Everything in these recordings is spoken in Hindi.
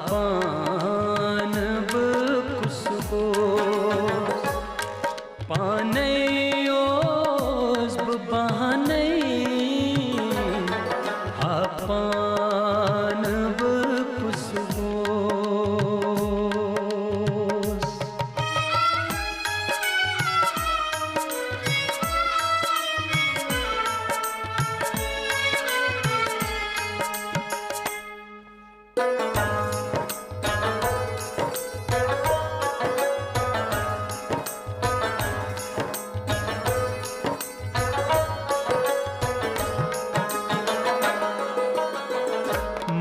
पान खुशबू पाने ओस बहाने पान खुशबू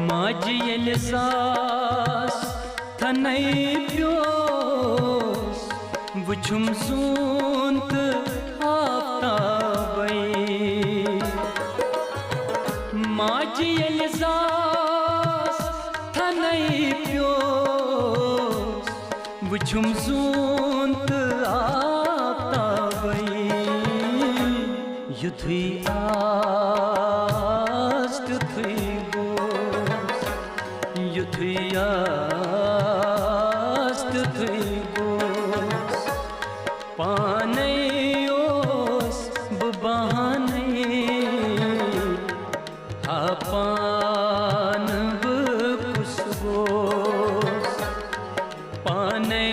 माजियल सास थनई प्योस वुछुम सूंत आफ्ताबई माजियल सास थनई प्योस वुछुम सूंत आफ्ताबई युथुई आस्ट थुई युथुयास्त थुई गोस पाने ओस बहाने पान खुशबोस पाने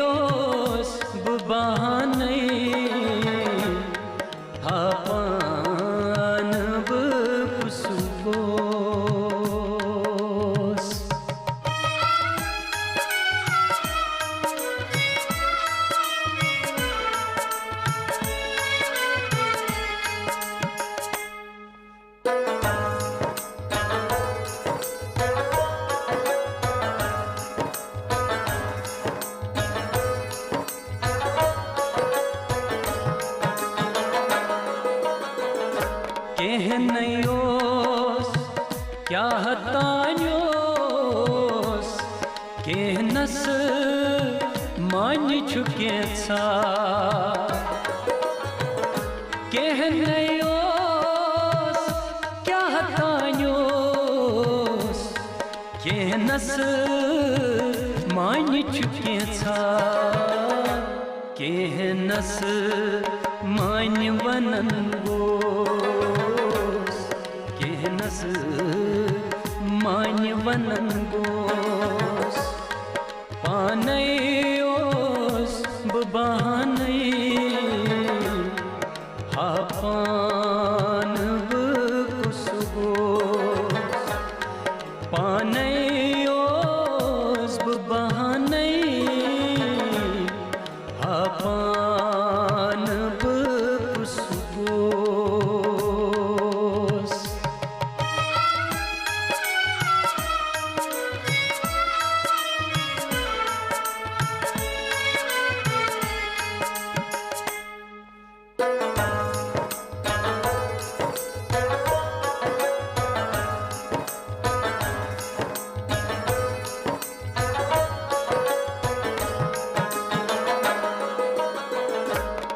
ओस बहाने पान खुशबोस कहनयोस क्या हतान्योस कहनस मान चुके सा कहनयोस क्या हतान्योस कहनस मान चुके सा कहनस मान वनन कहनस मान वनन गोस पाने ओस बहाने पान खुशबोस पाने ओस बहाने पान खुशबोस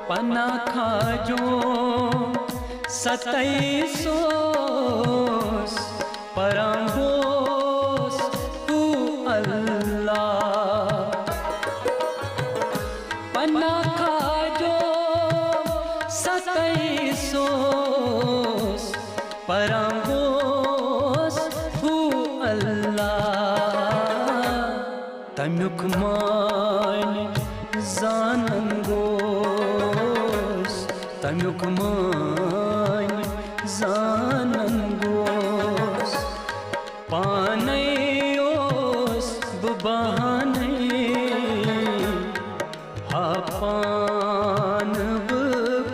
पना खाजो सतैसोस परंगोस तू अल्लाह पना खाजो सतैसोस परंगोस तू अल्लाह तमुक मान जानंगोस तमुक मान जानंगोस पाने ओस बहाने पान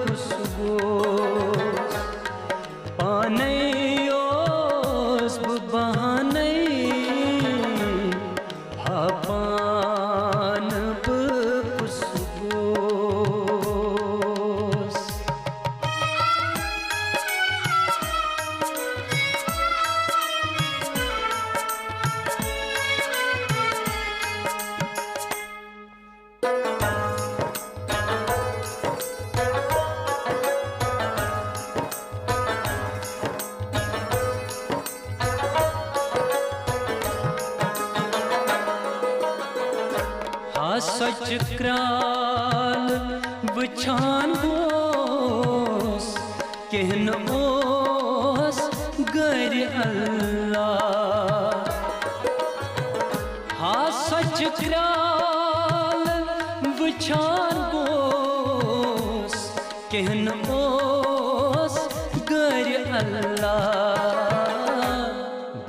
खुशबोस पाने ओस बहाने पान खुशबोस सच क्राल वछान बोस कहन ओस गर अल्लाह हा सच क्राल वछान बोस कहन ओस गर अल्लाह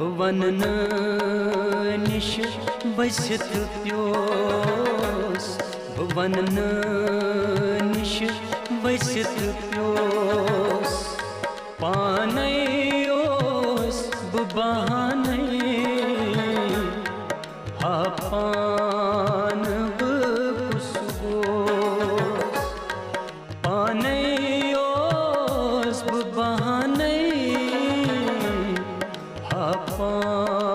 बवन निश बसित प्योस बवन निश बसित प्योस पाने ओस बहाने हा पान बकुसगोस पाने ओस बहाने हा पान